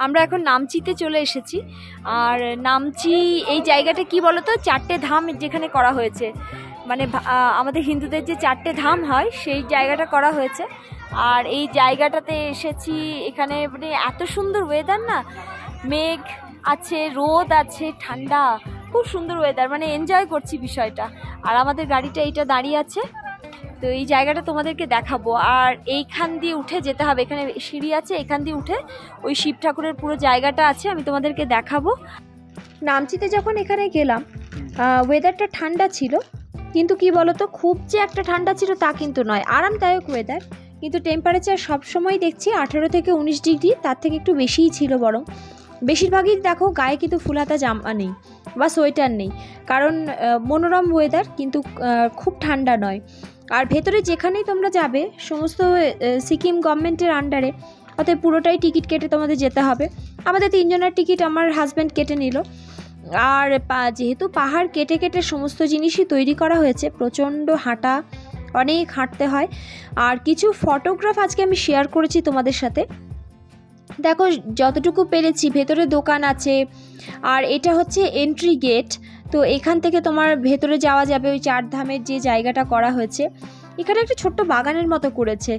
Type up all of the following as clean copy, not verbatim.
আমরা এখন নামচিতে চলে এসেছি। আর নামচি এই জায়গাটা কি বলতো, 4টে ধাম যেখানে করা হয়েছে, মানে আমাদের হিন্দুদের যে 4টে ধাম হয় সেই জায়গাটা করা হয়েছে। আর এই জায়গাটাতে এসেছি, এখানে মানে এত সুন্দর ওয়েদার না, মেঘ আছে, রোদ আছে, ঠান্ডা, খুব সুন্দর ওয়েদার, মানে এনজয় করছি বিষয়টা। আর আমাদের গাড়িটা এইটা দাঁড়িয়ে আছে, তো এই জায়গাটা তোমাদেরকে দেখাবো। আর এইখান দিয়ে উঠে যেতে হবে, এখানে সিঁড়ি আছে, এখান দিয়ে উঠে ওই শিব ঠাকুরের পুরো জায়গাটা আছে, আমি তোমাদেরকে দেখাবো। নামচিতে যখন এখানে গেলাম, ওয়েদারটা ঠান্ডা ছিল, কিন্তু কি বলতো, খুব যে একটা ঠান্ডা ছিল তা কিন্তু নয়, আরামদায়ক ওয়েদার। কিন্তু টেম্পারেচার সবসময় দেখছি 18 থেকে 19 ডিগ্রি, তার থেকে একটু বেশিই ছিল বরং। বেশিরভাগই দেখো গায়ে কিন্তু ফুলহাতা জামা নেই বা সোয়েটার নেই, কারণ মনোরম ওয়েদার, কিন্তু খুব ঠান্ডা নয়। আর ভেতরে যেখানেই তোমরা যাবে সমস্ত সিকিম গভর্নমেন্টের আন্ডারে, অতএব পুরোটাই টিকিট কেটে তোমাদের যেতে হবে। আমাদের 3 জনের টিকিট আমার হাজব্যান্ড কেটে নিল। আর যেহেতু পাহাড় কেটে কেটে সমস্ত জিনিসই তৈরি করা হয়েছে, প্রচণ্ড হাঁটা, অনেক হাঁটতে হয়। আর কিছু ফটোগ্রাফ আজকে আমি শেয়ার করেছি তোমাদের সাথে, দেখো যতটুকু পেরেছি। ভেতরে দোকান আছে, আর এটা হচ্ছে এন্ট্রি গেট, তো এখান থেকে তোমার ভেতরে যাওয়া যাবে ওই 4 ধামের যে জায়গাটা করা হয়েছে। এখানে একটা ছোট্ট বাগানের মতো করেছে,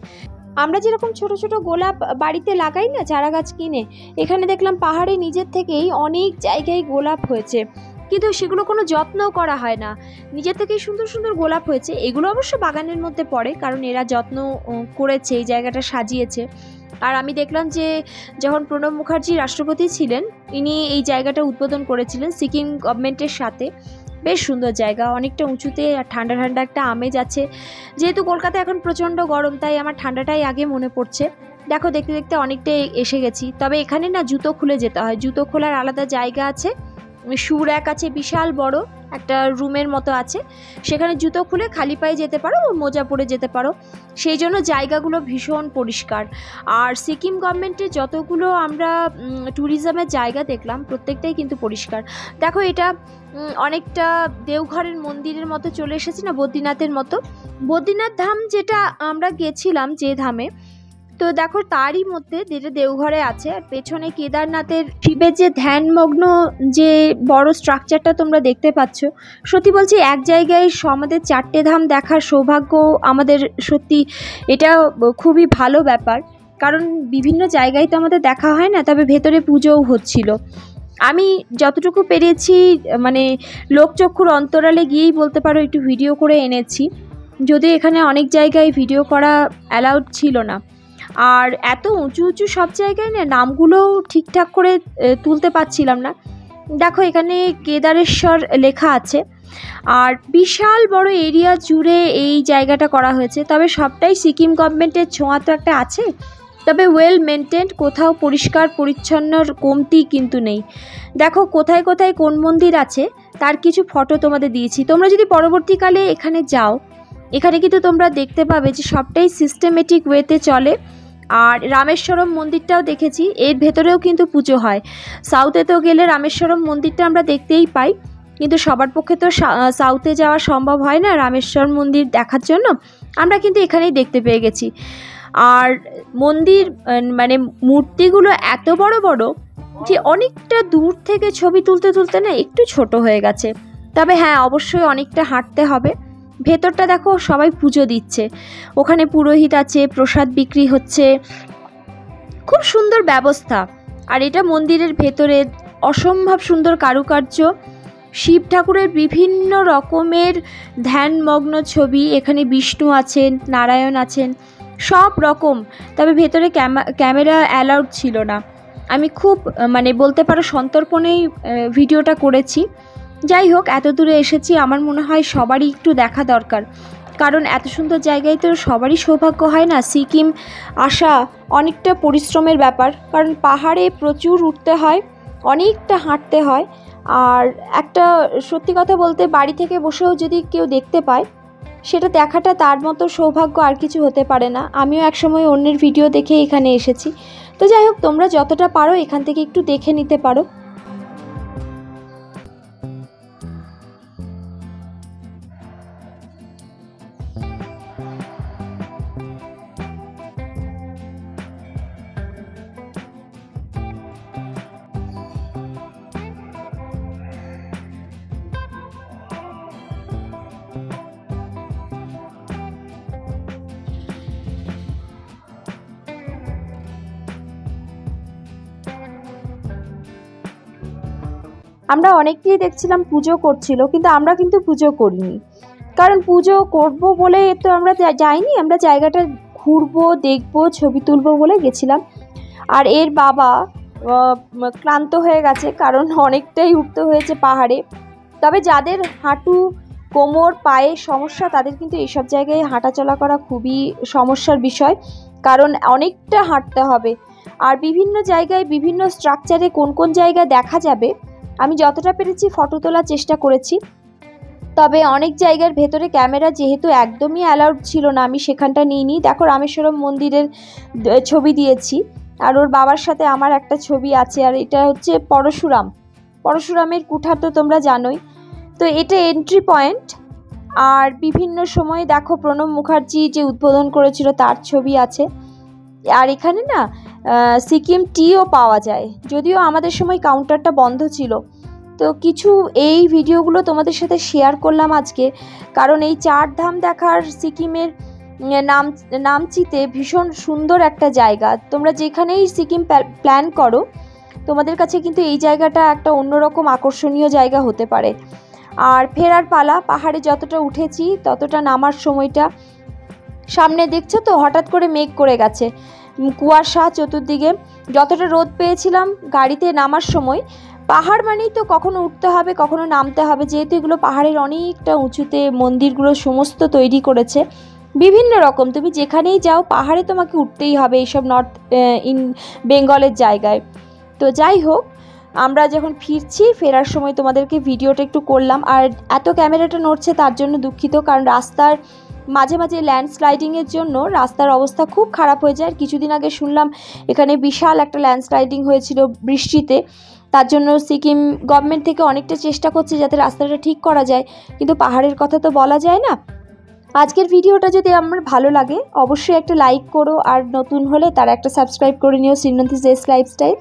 আমরা যেরকম ছোট ছোট গোলাপ বাড়িতে লাগাই না চারা গাছ কিনে, এখানে দেখলাম পাহাড়ে নিজের থেকেই অনেক জায়গায় গোলাপ হয়েছে, কিন্তু সেগুলো কোনো যত্নও করা হয় না, নিজের থেকেই সুন্দর সুন্দর গোলাপ হয়েছে। এগুলো অবশ্য বাগানের মধ্যে পড়ে, কারণ এরা যত্ন করেছে, এই জায়গাটা সাজিয়েছে। আর আমি দেখলাম যে যখন প্রণব মুখার্জি রাষ্ট্রপতি ছিলেন, ইনি এই জায়গাটা উদ্বোধন করেছিলেন সিকিম গভর্নমেন্টের সাথে। বেশ সুন্দর জায়গা, অনেকটা উঁচুতে, আর ঠান্ডা ঠান্ডা একটা আমেজ আছে। যেহেতু কলকাতা এখন প্রচণ্ড গরম, তাই আমার ঠান্ডাটাই আগে মনে পড়ছে। দেখো দেখতে দেখতে অনেকটাই এসে গেছি, তবে এখানে না জুতো খুলে যেতে হয়, জুতো খোলার আলাদা জায়গা আছে, শু র্যাক আছে, বিশাল বড় একটা রুমের মতো আছে, সেখানে জুতো খুলে খালি পায়ে যেতে পারো, মোজা পরে যেতে পারো। সেই জন্য জায়গাগুলো ভীষণ পরিষ্কার। আর সিকিম গভর্নমেন্টের যতগুলো আমরা ট্যুরিজমের জায়গা দেখলাম, প্রত্যেকটাই কিন্তু পরিষ্কার। দেখো এটা অনেকটা দেওঘরের মন্দিরের মতো চলে এসেছি না, বদ্রীনাথের মতো। বদ্রীনাথ ধাম যেটা আমরা গেছিলাম যে ধামে, তো দেখো তারই মধ্যে যেটা দেওঘরে আছে, আর পেছনে কেদারনাথের শিবের যে ধ্যানমগ্ন যে বড় স্ট্রাকচারটা তোমরা দেখতে পাচ্ছ, সত্যি বলছি এক জায়গায় আমাদের 4টে ধাম দেখার সৌভাগ্য আমাদের, সত্যি এটা খুবই ভালো ব্যাপার, কারণ বিভিন্ন জায়গায় তো আমাদের দেখা হয় না। তবে ভেতরে পুজোও হচ্ছিল, আমি যতটুকু পেরেছি মানে লোকচক্ষুর অন্তরালে গিয়েই বলতে পারো একটু ভিডিও করে এনেছি, যদিও এখানে অনেক জায়গায় ভিডিও করা অ্যালাউড ছিল না। আর এত উঁচু উঁচু সব জায়গায় না নামগুলোও ঠিকঠাক করে তুলতে পারছিলাম না। দেখো এখানে কেদারেশ্বর লেখা আছে, আর বিশাল বড় এরিয়া জুড়ে এই জায়গাটা করা হয়েছে। তবে সবটাই সিকিম গভর্নমেন্টের ছোঁয়া তো একটা আছে, তবে ওয়েল মেনটেন্ড, কোথাও পরিষ্কার পরিচ্ছন্নর কমতি কিন্তু নেই। দেখো কোথায় কোথায় কোন মন্দির আছে তার কিছু ফটো তোমাদের দিয়েছি, তোমরা যদি পরবর্তীকালে এখানে যাও, এখানে কিন্তু তোমরা দেখতে পাবে যে সবটাই সিস্টেমেটিক ওয়েতে চলে। আর রামেশ্বরম মন্দিরটাও দেখেছি, এর ভেতরেও কিন্তু পুজো হয়। সাউথেতেও গেলে রামেশ্বরম মন্দিরটা আমরা দেখতেই পাই, কিন্তু সবার পক্ষে তো সাউথে যাওয়া সম্ভব হয় না রামেশ্বর মন্দির দেখার জন্য, আমরা কিন্তু এখানেই দেখতে পেয়ে গেছি। আর মন্দির মানে মূর্তিগুলো এত বড় বড় যে অনেকটা দূর থেকে ছবি তুলতে তুলতে না একটু ছোট হয়ে গেছে। তবে হ্যাঁ, অবশ্যই অনেকটা হাঁটতে হবে। ভেতরটা দেখো সবাই পুজো দিচ্ছে, ওখানে পুরোহিত আছে, প্রসাদ বিক্রি হচ্ছে, খুব সুন্দর ব্যবস্থা। আর এটা মন্দিরের ভেতরে অসম্ভব সুন্দর কারুকার্য, শিব ঠাকুরের বিভিন্ন রকমের ধ্যানমগ্ন ছবি, এখানে বিষ্ণু আছেন, নারায়ণ আছেন, সব রকম। তবে ভেতরে ক্যামেরা অ্যালাউড ছিল না। আমি খুব মানে বলতে পারো সন্তর্পণেই ভিডিওটা করেছি। যাই হোক, এত দূরে এসেছি, আমার মনে হয় সবারই একটু দেখা দরকার, কারণ এত সুন্দর জায়গায় তো সবারই সৌভাগ্য হয় না। সিকিম আসা অনেকটা পরিশ্রমের ব্যাপার, কারণ পাহাড়ে প্রচুর উঠতে হয়, অনেকটা হাঁটতে হয়। আর একটা সত্যি কথা বলতে, বাড়ি থেকে বসেও যদি কেউ দেখতে পায়, সেটা দেখাটা তার মতো সৌভাগ্য আর কিছু হতে পারে না। আমিও একসময় অন্যের ভিডিও দেখে এখানে এসেছি। তো যাই হোক, তোমরা যতটা পারো এখান থেকে একটু দেখে নিতে পারো। আমরা অনেকেই দেখছিলাম পুজো করছিল, কিন্তু আমরা কিন্তু পুজো করিনি, কারণ পুজো করব বলে তো আমরা যাইনি, আমরা জায়গাটা ঘুরবো, দেখবো, ছবি তুলবো বলে গেছিলাম। আর এর বাবা ক্লান্ত হয়ে গেছে, কারণ অনেকটাই উঠতে হয়েছে পাহাড়ে। তবে যাদের হাঁটু, কোমর, পায়ে সমস্যা, তাদের কিন্তু এইসব জায়গায় হাঁটাচলা করা খুবই সমস্যার বিষয়, কারণ অনেকটা হাঁটতে হবে। আর বিভিন্ন জায়গায় বিভিন্ন স্ট্রাকচারে কোন কোন জায়গায় দেখা যাবে আমি যতটা পেরেছি ফটো তোলার চেষ্টা করেছি। তবে অনেক জায়গার ভেতরে ক্যামেরা যেহেতু একদমই অ্যালাউড ছিল না, আমি সেখানটা নিইনি। দেখো রামেশ্বরম মন্দিরের ছবি দিয়েছি, আর ওর বাবার সাথে আমার একটা ছবি আছে। আর এটা হচ্ছে পরশুরামের কুঠা, তো তোমরা জানোই। তো এটা এন্ট্রি পয়েন্ট। আর বিভিন্ন সময়ে দেখো প্রণব মুখার্জি যে উদ্বোধন করেছিল তার ছবি আছে। আর এখানে না সিকিম টিও পাওয়া যায়, যদিও আমাদের সময় কাউন্টারটা বন্ধ ছিল। তো কিছু এই ভিডিওগুলো তোমাদের সাথে শেয়ার করলাম আজকে, কারণ এই 4 ধাম দেখার সিকিমের নামচিতে ভীষণ সুন্দর একটা জায়গা। তোমরা যেখানেই সিকিম প্ল্যান করো, তোমাদের কাছে কিন্তু এই জায়গাটা একটা অন্যরকম আকর্ষণীয় জায়গা হতে পারে। আর ফেরার পালা, পাহাড়ে যতটা উঠেছি ততটা নামার সময়টা সামনে দেখছো তো হঠাৎ করে মেঘ করে গেছে, কুয়াশা চতুর্দিকে। যতটা রোদ পেয়েছিলাম গাড়িতে নামার সময়, পাহাড় মানেই তো কখনো উঠতে হবে কখনো নামতে হবে, যেহেতু এগুলো পাহাড়ের অনেকটা উঁচুতে মন্দিরগুলো সমস্ত তৈরি করেছে বিভিন্ন রকম। তুমি যেখানেই যাও পাহাড়ে তোমাকে উঠতেই হবে এইসব নর্থ বেঙ্গলের জায়গায়। তো যাই হোক, আমরা যখন ফেরার সময় তোমাদেরকে ভিডিওটা একটু করলাম। আর এত ক্যামেরাটা নড়ছে তার জন্য দুঃখিত, কারণ রাস্তার মাঝে মাঝে ল্যান্ডস্লাইডিংয়ের জন্য রাস্তার অবস্থা খুব খারাপ হয়ে যায়। আর কিছুদিন আগে শুনলাম এখানে বিশাল একটা ল্যান্ডস্লাইডিং হয়েছিল বৃষ্টিতে, তার জন্য সিকিম গভর্নমেন্ট থেকে অনেকটা চেষ্টা করছে যাতে রাস্তাটা ঠিক করা যায়, কিন্তু পাহাড়ের কথা তো বলা যায় না। আজকের ভিডিওটা যদি আমার ভালো লাগে অবশ্যই একটা লাইক করো, আর নতুন হলে তারা একটা সাবস্ক্রাইব করে নিও শ্রীনন্দিস লাইফস্টাইল।